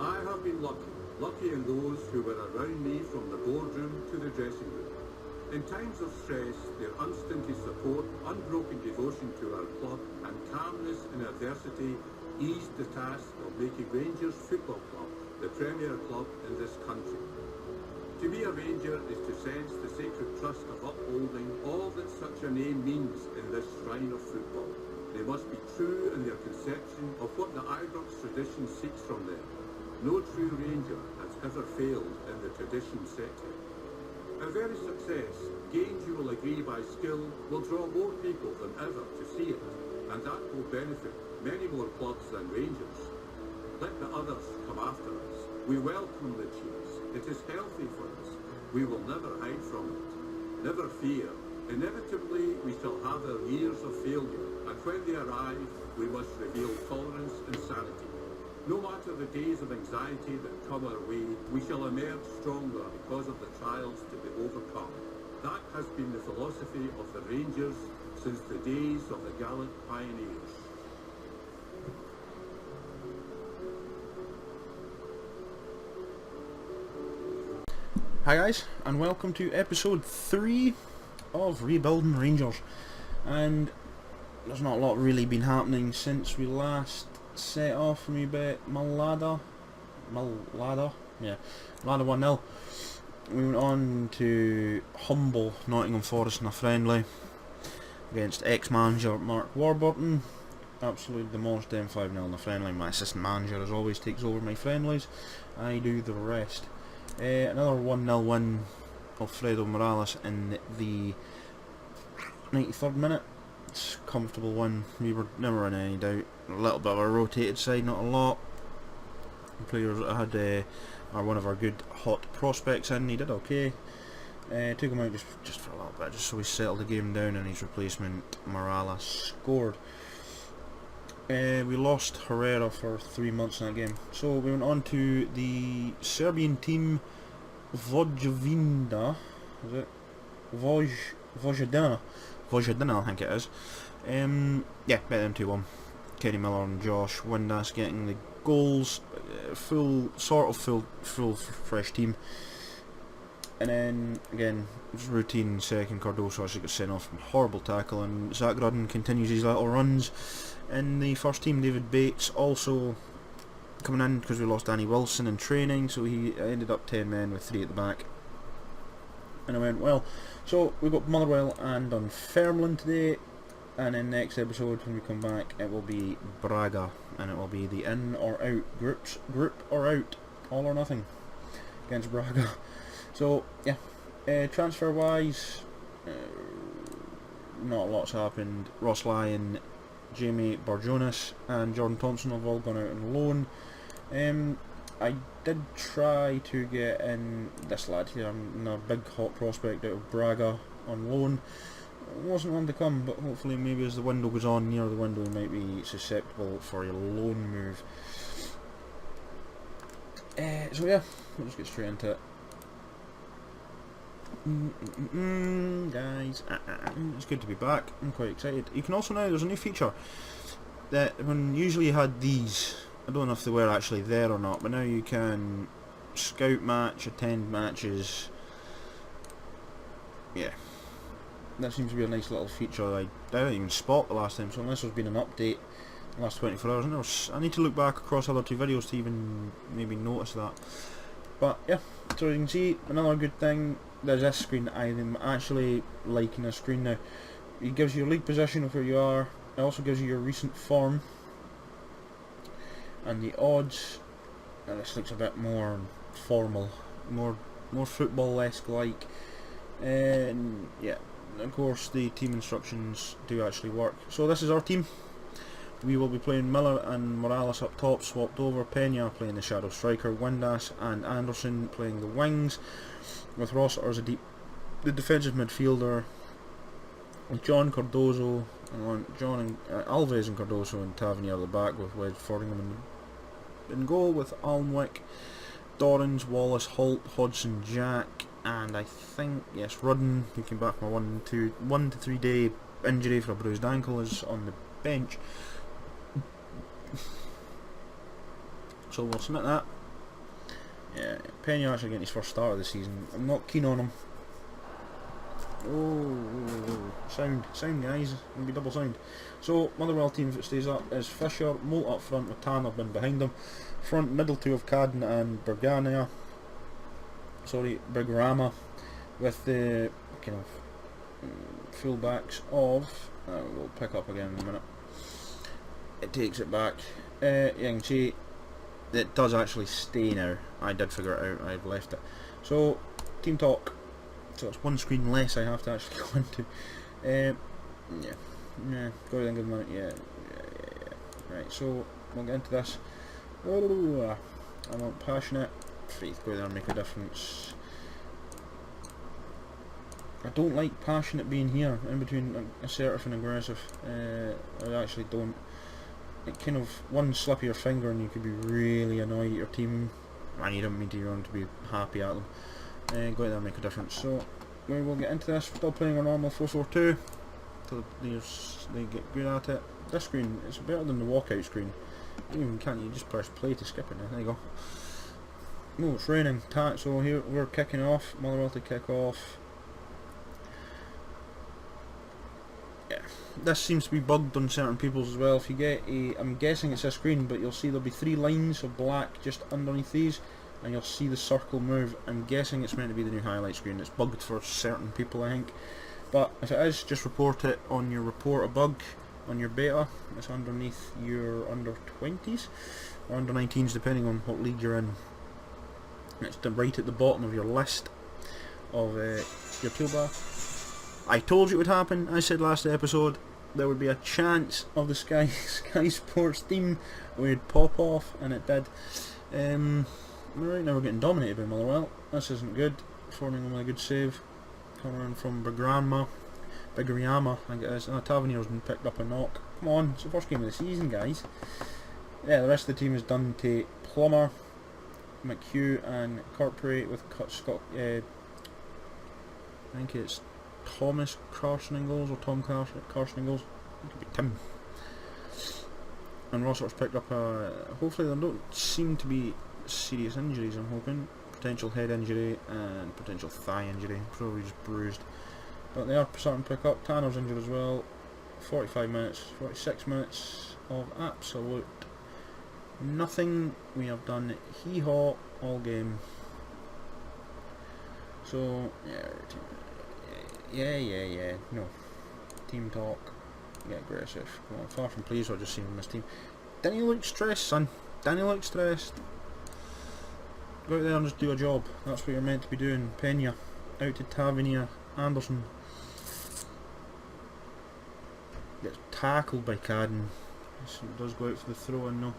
I have been lucky in those who were around me from the boardroom to the dressing room. In times of stress, their unstinted support, unbroken devotion to our club and calmness in adversity eased the task of making Rangers Football Club the premier club in this country. To be a Ranger is to sense the sacred trust of upholding all that such a name means in this shrine of football. They must be true in their conception of what the Ibrox tradition seeks from them. No true Ranger has ever failed in the tradition set here. Our very success, gained you will agree by skill, will draw more people than ever to see it, and that will benefit many more clubs than Rangers. Let the others come after us. We welcome the cheese. It is healthy for us. We will never hide from it. Never fear. Inevitably, we shall have our years of failure, and when they arrive, we must reveal tolerance and sanity. No matter the days of anxiety that come our way, we shall emerge stronger because of the trials to be overcome. That has been the philosophy of the Rangers since the days of the gallant pioneers. Hi guys, and welcome to episode 3 of Rebuildin Rangers. And there's not a lot really been happening since we last set off from a bit Malada 1-0. We went on to humble Nottingham Forest in a friendly against ex-manager Mark Warburton. Absolutely demolished them 5-0 in a friendly. My assistant manager as always takes over my friendlies. I do the rest. Another 1-0 win of Fredo Morales in the 93rd minute. It's a comfortable win. We were never in any doubt. A little bit of a rotated side, not a lot. The players that had are one of our good hot prospects in. He did okay. Took him out just for a little bit, just so we settled the game down, and his replacement Morales scored. We lost Herrera for 3 months in that game. So we went on to the Serbian team Vojvodina, is it? Vojvodina, I think it is. Yeah, beat them 2-1. Kenny Miller and Josh Windass getting the goals. Full fresh team. And then again, routine second. Cardoso actually got sent off from horrible tackle, and Zach Rudden continues his little runs. In the first team, David Bates also coming in because we lost Danny Wilson in training, so he ended up 10 men with 3 at the back. And it went well. So we've got Motherwell and Dunfermline today, and in the next episode when we come back it will be Braga, and it will be the in or out group or out, all or nothing against Braga. So yeah, transfer wise, not a lot's happened. Ross Lyon, Jamie Barjonas and Jordan Thompson have all gone out on loan. I did try to get in this lad here, a big hot prospect out of Braga on loan. Wasn't one to come, but hopefully maybe as the window goes on, near the window, he might be susceptible for a loan move. So yeah, we'll just get straight into it. Guys, it's good to be back. I'm quite excited. You can also now, there's a new feature that when usually you had these, I don't know if they were actually there or not, but now you can scout match, attend matches. Yeah, that seems to be a nice little feature I didn't even spot the last time, so unless there's been an update in the last 24 hours, I need to look back across other 2 videos to even maybe notice that. But yeah, so you can see another good thing, there's this screen. I'm actually liking this screen now. It gives you your league position of where you are. It also gives you your recent form and the odds. And this looks a bit more formal, more football-esque like. And yeah, of course the team instructions do actually work. So this is our team. We will be playing Miller and Morales up top, swapped over. Pena playing the shadow striker, Windass and Anderson playing the wings, with Rossiter as the defensive midfielder, with John Cardozo, Alves and Cardozo and Tavernier at the back, with Wed Fordingham in goal, with Alnwick, Dorrans, Wallace, Holt, Hodgson, Jack, and I think, yes, Rudden, who came back from a 1 to 3 day injury for a bruised ankle, is on the bench. So we'll submit that. Yeah, Penny actually getting his first start of the season. I'm not keen on him. Oh, sound guys, it'll be double sound. So Motherwell team, if it stays up, is Fisher, Molt up front with Tanner bin behind him. Front middle two of Cadden and Bergama, with the kind of full backs of. We'll pick up again in a minute. It takes it back. You can see it does actually stay now. I did figure it out. I've left it. So team talk. So it's one screen less I have to actually go into. Yeah. Go ahead and give them a minute. Yeah. Right. So we'll get into this. Oh, I want passionate. Faith, go there and make a difference. I don't like passionate being here in between assertive and aggressive. I actually don't. It kind of one slip of your finger and you could be really annoyed at your team, and you don't mean to your own to be happy at them. Go out there and make a difference. So we will get into this. Still playing our normal 4-4-2 till they get good at it. This screen is better than the walkout screen. You just press play to skip it now. There you go. No, it's raining. So here we're kicking off. Motherwell to kick off. Yeah, this seems to be bugged on certain people's as well. If you get I'm guessing it's a screen, but you'll see there'll be 3 lines of black just underneath these, and you'll see the circle move. I'm guessing it's meant to be the new highlight screen. It's bugged for certain people, I think. But if it is, just report it on your report a bug on your beta. It's underneath your under 20s or under 19s, depending on what league you're in. It's right at the bottom of your list of your toolbar. I told you it would happen. I said last episode there would be a chance of the Sky Sports theme would pop off, and it did. Right now we're getting dominated by Motherwell. This isn't good. Forming with a good save. Coming in from Bergama, I think it is. And Tavernier's been picked up a knock. Come on, it's the first game of the season, guys. Yeah, the rest of the team is done to Plummer, McHugh and Kirkbrey with Scott. I think it's Thomas Carson-Ingalls or Tom Carson-Ingalls. It could be Tim. And Rossiter's picked up hopefully there don't seem to be serious injuries, I'm hoping. Potential head injury and potential thigh injury, probably just bruised. But they are starting to pick up. Tanner's injured as well. 46 minutes of absolute nothing. We have done hee-haw all game. So, yeah. No. Team talk. Get aggressive. Come on, far from pleased what I've just seen from this team. Didn't you look stressed, son? Didn't you look stressed? Go out there and just do a job. That's what you're meant to be doing. Pena. Out to Tavernier. Anderson. Gets tackled by Cadden. So it does go out for the throw in, no.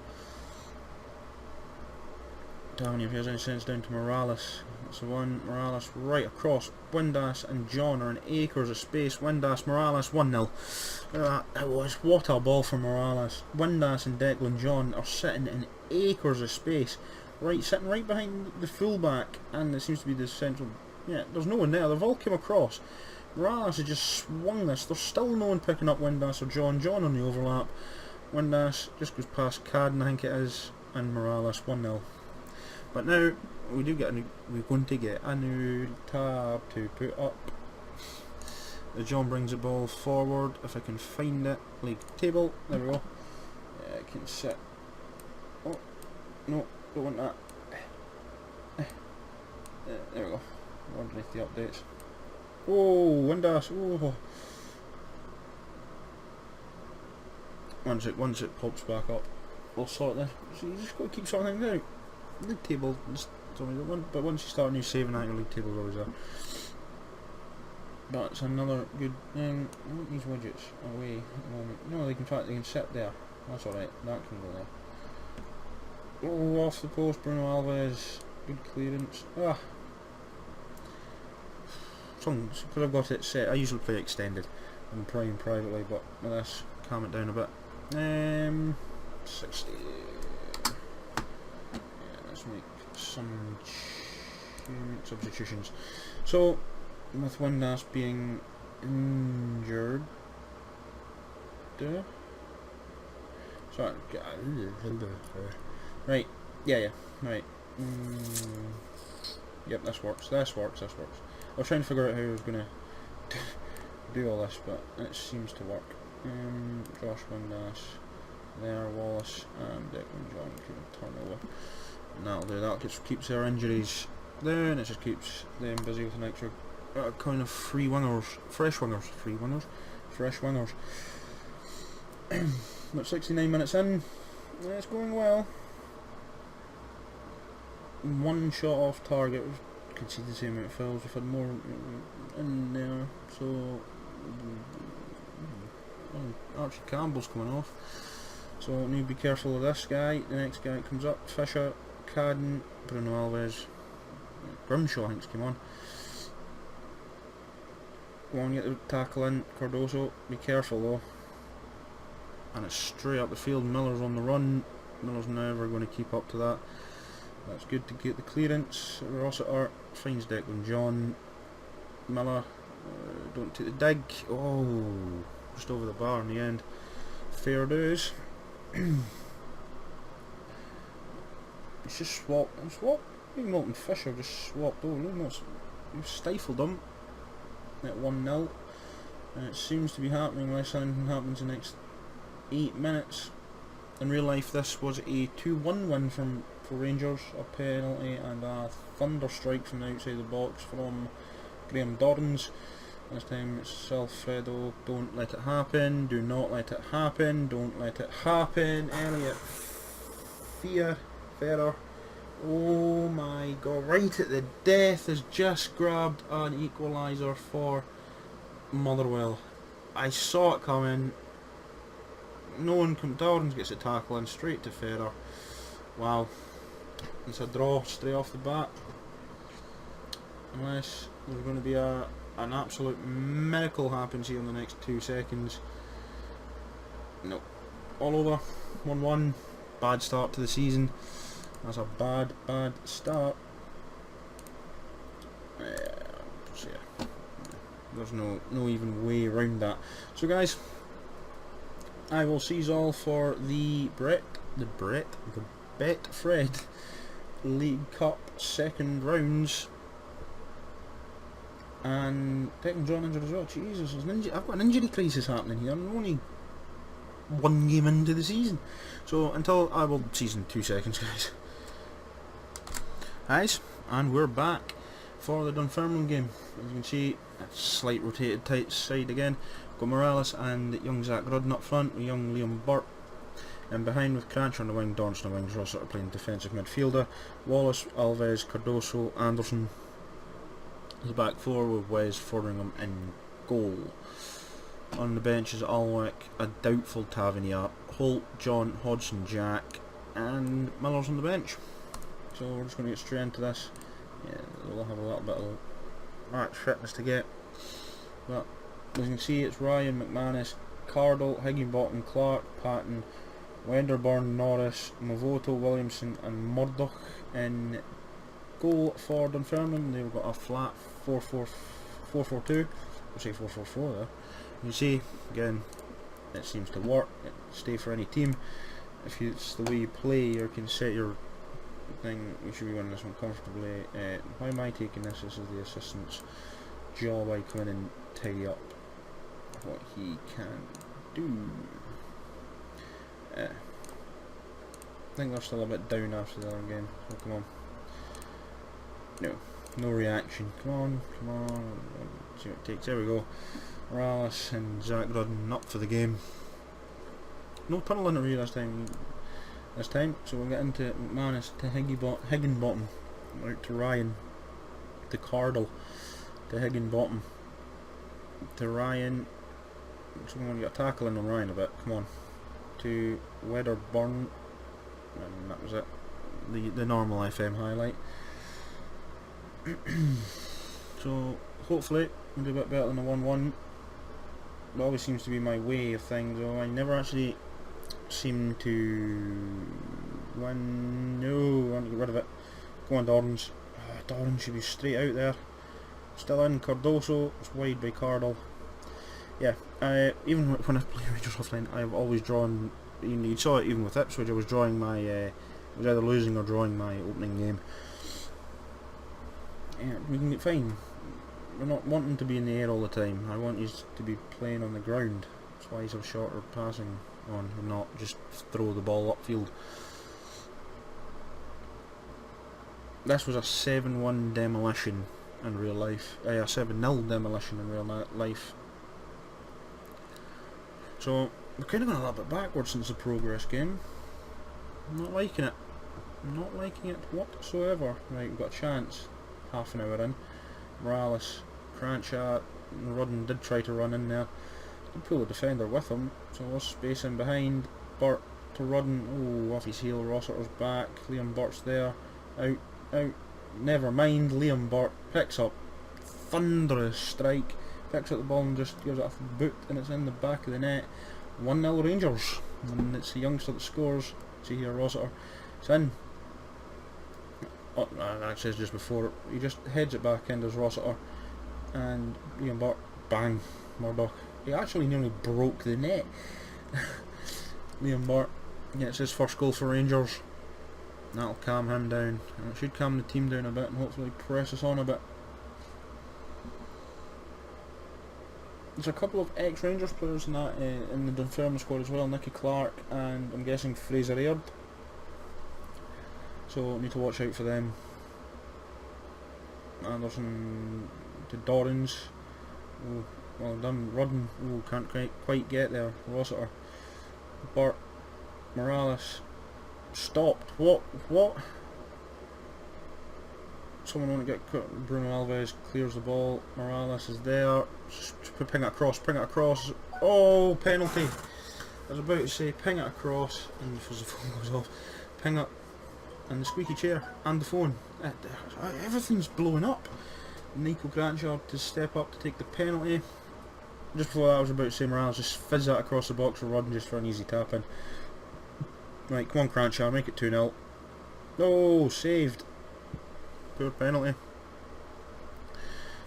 Tavernier, if he has any sense, down to Morales. That's the one. Morales right across. Windass and John are in acres of space. Windass, Morales, 1-0. Look at that. It was. What a ball for Morales. Windass and Declan John are sitting in acres of space. Sitting right behind the fullback, and it seems to be the central. Yeah, there's no one there. They've all come across. Morales has just swung this. There's still no one picking up Windass or John. John on the overlap. Windass just goes past Cadden, I think it is, and Morales 1-0. But now we're going to get a new tab to put up. John brings the ball forward. If I can find it, league table. There we go. Yeah, I can sit. Oh no. Don't want that. There we go. Underneath the updates. Oh, Windass. Oh. Once it pops back up, we'll sort this. So you just got to keep sorting things out. League table, but once you start a new saving out, your league table's always there. That's another good thing. I want these widgets away at the moment. No, in fact they can sit there. That's alright. That can go there. Oh, off the post, Bruno Alves. Good clearance. Because I've got it set. I usually play extended and playing privately, but with this, calm it down a bit. 60. Yeah, let's make some substitutions. So, with Windass being injured. Sorry. Right, yeah, right. Yep, this works. I was trying to figure out how I was going to do all this, but it seems to work. Josh Windass, there, Wallace, and Declan John can turn over. And that'll do that. Just keeps our injuries there, and it just keeps them busy with an extra kind of fresh wingers. About 69 minutes in, it's going well. One shot off target, we've conceded the same amount of fouls, we've had more in there, so Archie Campbell's coming off, so need to be careful of this guy. The next guy comes up, Fisher, Cadden, Bruno Alves, Grimshaw I think's came on. Go on, get the tackle in, Cardoso, be careful though. And it's straight up the field, Miller's on the run, Miller's never going to keep up to that. That's good to get the clearance. Rossiter finds Declan John. Miller, don't take the dig. Oh, just over the bar in the end. Fair dues. It's just swapped. Even Milton Fisher just swapped over. You've stifled them at 1-0. And it seems to be happening unless anything happens in the next 8 minutes. In real life, this was a 2-1 win for Rangers, a penalty and a thunder strike from the outside the box from Graham Dorrans. This time it's Alfredo, don't let it happen, do not let it happen, don't let it happen. Elliot Ferrer, oh my god, right at the death, has just grabbed an equaliser for Motherwell. I saw it coming. No one comes. Dorrans gets a tackle in straight to Ferrer. Wow. It's a draw straight off the bat. Unless there's going to be an absolute miracle happens here in the next 2 seconds. No. All over. 1-1. Bad start to the season. That's a bad start. So yeah. There's no even way around that. So guys, I will seize all for the Betfred League Cup second rounds. And Declan John injured as well. Jesus, I've got an injury crisis happening here. I'm only 1 game into the season. So until I will seize in 2 seconds, guys, and we're back for the Dunfermline game. As you can see, a slight rotated tight side again. Got Morales and young Zach Rudden up front with young Liam Burt. And behind with Crancher on the wing, Dorrans on the wings, Rossiter playing defensive midfielder. Wallace, Alves, Cardoso, Anderson. The back four with Wes, Fordingham in goal. On the bench is Alwick, a doubtful Tavernier, Holt, John, Hodgson, Jack, and Miller's on the bench. So we're just going to get straight into this. Yeah, we'll have a little bit of match fitness to get. But as you can see, it's Ryan, McManus, Cardle, Higginbottom, Clark, Patton, Wenderburn, Norris, Mavoto, Williamson and Murdoch in goal for Dunfermline. They've got a flat 4-4-2. I'll say 4-4-4 there. You see, again, it seems to work. It stay for any team. If it's the way you play, you can set your thing. We should be winning this one comfortably. Why am I taking this? This is the assistant's job. I come in and tidy up what he can do. I think they're still a bit down after the other game. So come on. No reaction. Come on. See what it takes. There we go. Morales and Zach Rudden up for the game. No tunnel interview this time. So we'll get into McManus to Higginbottom, out to Ryan, to Cardle, to Higginbottom, to Ryan. So we're going to get a tackle in on Ryan a bit. Come on. To Wedderburn, and that was it. The normal FM highlight. So hopefully we'll do a bit better than a 1-1. It always seems to be my way of things, though. I never actually seem to win. No, I want to get rid of it. Go on, Dorrans. Dorrans should be straight out there. Still in. Cardoso. It's wide by Cardle. Yeah, even when I play Rangers offline, I've always drawn. You saw it even with Ipswich. I was drawing my It was either losing or drawing my opening game. Yeah, we can get fine. We're not wanting to be in the air all the time. I want you to be playing on the ground. That's why he's a shorter passing on, and not just throw the ball upfield. This was a 7-1 demolition in real life. A 7-0 demolition in real life. So we're kind of going a little bit backwards since the progress game. I'm not liking it. I'm not liking it whatsoever. Right, we've got a chance. Half an hour in. Morales, Cranchard, Rudden did try to run in there. Did pull the defender with him, so was space in behind. Burt to Rudden. Oh, off his heel. Rossiter's back. Liam Burt's there. Out. Never mind. Liam Burt picks up thunderous strike. Picks up the ball and just gives it a boot, and it's in the back of the net. 1-0 Rangers, and it's the youngster that scores. See here, Rossiter. It's in. Oh, actually, it's just before. He just heads it back in as Rossiter, and Liam Burt, bang, Murdoch. He actually nearly broke the net. Liam Burt gets his first goal for Rangers. That'll calm him down, and it should calm the team down a bit and hopefully press us on a bit. There's a couple of ex-Rangers players in that in the Dunfermline squad as well. Nicky Clark and I'm guessing Fraser Aird. So need to watch out for them. Anderson to Dorrans. Oh, well done. Rudden. Oh, can't quite get there. Rossiter. Burt. Morales. Stopped. What? Someone want to get cut. Bruno Alves clears the ball. Morales is there. Ping it across. Oh, penalty. I was about to say ping it across, and as the phone goes off, ping it, and the squeaky chair, and the phone. Everything's blowing up. Nico Granchard to step up to take the penalty. Just before that I was about to say Morales just fizz that across the box for Rudden just for an easy tap in. Right, come on Cranchard, make it 2-0. Oh, saved. Poor penalty.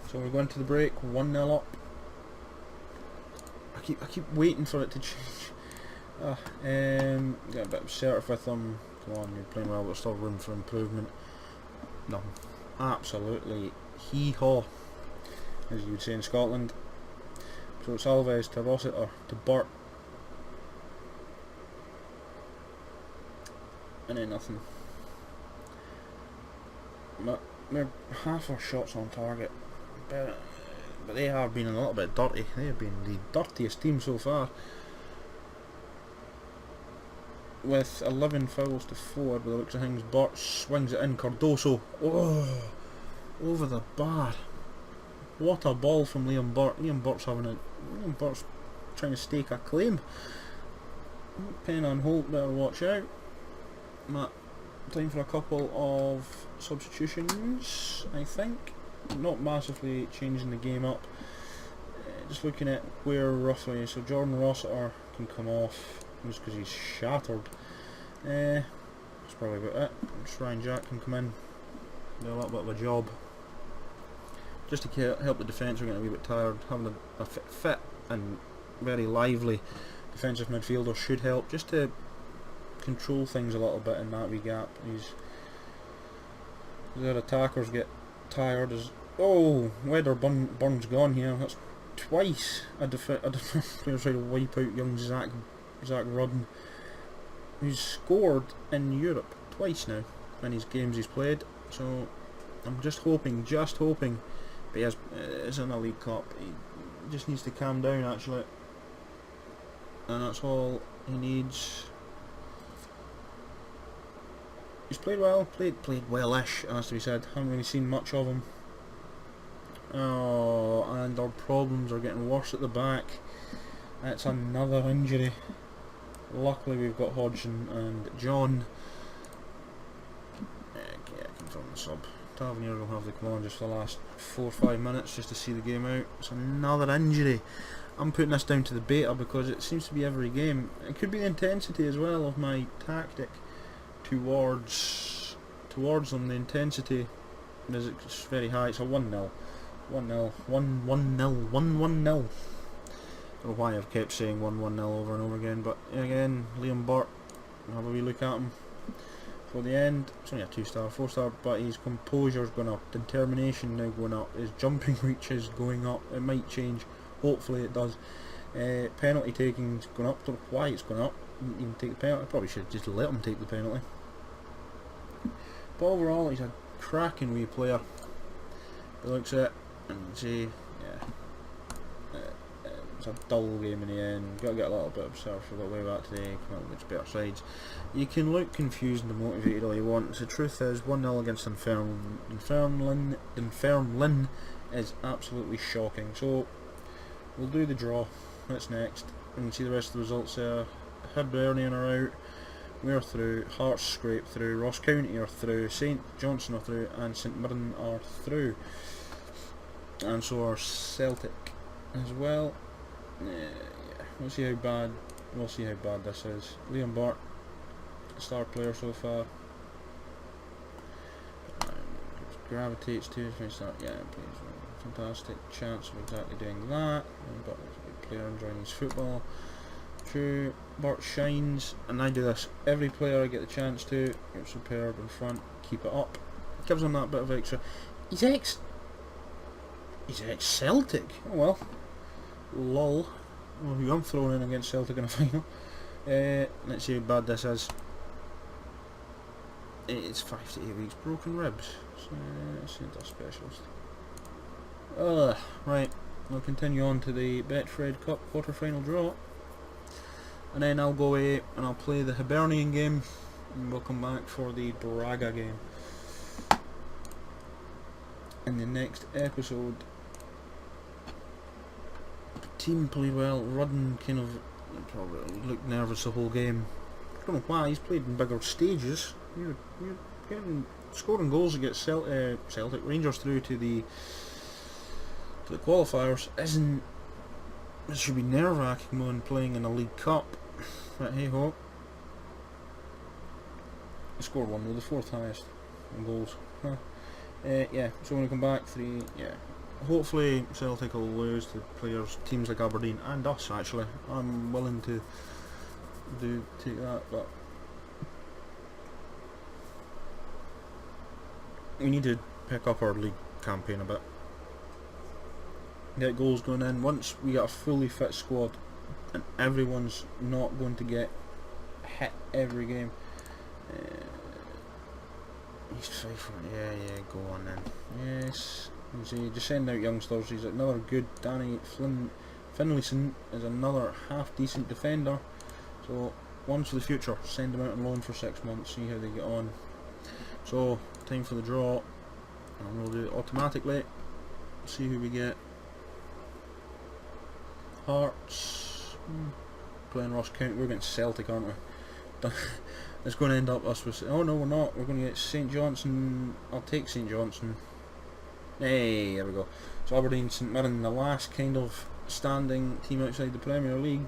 So we're going to the break, 1-0 up. I keep waiting for it to change. Get a bit assertive with them. Come on, you're playing well, but there's still room for improvement. No, absolutely hee-haw, as you would say in Scotland. So it's Alves to Rossiter to Burt. And then nothing. We're half our shots on target, but they have been a little bit dirty. They have been the dirtiest team so far, with 11 fouls to 4. By the looks of things, Burt swings it in. Cardoso, oh, over the bar. What a ball from Liam Burt. Liam Burt's trying to stake a claim. Pen on Holt, better watch out. Matt, time for a couple of substitutions, I think. Not massively changing the game up. Just looking at where roughly. So Jordan Rossiter can come off just because he's shattered. That's probably about it. Just Ryan Jack can come in, do a little bit of a job. Just to help the defence. We're getting a wee bit tired. Having a fit and very lively defensive midfielder should help, just to control things a little bit in that wee gap. Their attackers get tired. Whether Burn's gone here. That's twice a player trying to wipe out young Zach Rudden, who's scored in Europe twice now in his games he's played. So I'm just hoping, but it's in a League Cup. He just needs to calm down actually, and that's all he needs. He's played well, played well-ish, has to be said. Haven't really seen much of him. Oh, and our problems are getting worse at the back. That's another injury. Luckily we've got Hodgson and John. Yeah, confirm the sub. Tavernier will have the command just for the last 4 or 5 minutes just to see the game out. It's another injury. I'm putting this down to the beta because it seems to be every game. It could be the intensity as well of my tactic towards them. The intensity is very high. It's a 1-0. 1-0. 1-1-0. 1-1-0. I don't know why I've kept saying 1-1-0 over and over again, but again, Liam Burt, have a wee look at him. for the end. It's only a 2-star, 4-star, but his composure's going up, determination now going up, his jumping reach is going up. It might change, hopefully it does. Penalty taking's going up. Don't know why it's going up. Didn't even take the penalty. I probably should have just let him take the penalty. But overall, he's a cracking wee player. He looks at it and see, yeah, it's a dull game in the end. Got to get a little bit of self for the way back today. Come out with better sides. You can look confused and demotivated all you want. The truth is, 1-0 against Dunfermline is absolutely shocking. So we'll do the draw. That's next. You can see the rest of the results there. Hibernian are out. We're through. Hearts scrape through. Ross County are through. St Johnstone are through, and St Mirren are through. And so are Celtic as well. Yeah. We'll see how bad this is. Liam Bart, star player so far. Gravitates to his start. Yeah, plays fantastic chance of exactly doing that. But he's a good player enjoying his football. True, Bart shines, and I do this every player I get the chance to. You're superb in front, keep it up. Gives him that bit of extra. He's ex Celtic. Oh well. Lol. Well, who I'm throwing in against Celtic in a final. Let's see how bad this is. It's 5 to 8 weeks. Broken ribs. Centre specialist. Right. We'll continue on to the Betfred Cup quarter-final draw. And then I'll go away and I'll play the Hibernian game. And we'll come back for the Braga game in the next episode. Team played well. Rudden kind of probably looked nervous the whole game. I don't know why. He's played in bigger stages. You're getting scoring goals to get Celtic Rangers through to the qualifiers isn't. It should be nerve-wracking when playing in a League Cup. But hey ho. He scored one, though, the 4th highest in goals. Huh. Yeah, so when we come back, 3. Yeah. Hopefully Celtic will lose to teams like Aberdeen and us. Actually, I'm willing to take that, but we need to pick up our league campaign a bit. Get goals going in. Once we get a fully fit squad, and everyone's not going to get hit every game. East Fife, yeah, go on then. Yes. You see, just send out youngsters. He's another good. Danny Finlayson is another half decent defender. So one's for the future. Send them out on loan for 6 months. See how they get on. So time for the draw. And we'll do it automatically. See who we get. Hearts. Playing Ross County. We're getting Celtic, aren't we? It's going to end up us with. Oh no, we're not. We're going to get St Johnstone. I'll take St Johnstone. Hey, there we go. So Aberdeen, St Mirren, the last kind of standing team outside the Premier League,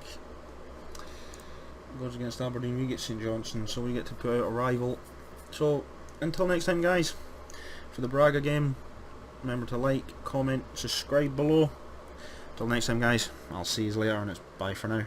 goes against Aberdeen. We get St Johnstone, so we get to put out a rival. So until next time, guys, for the Braga game, remember to like, comment, subscribe below. Until next time, guys, I'll see you later, and it's bye for now.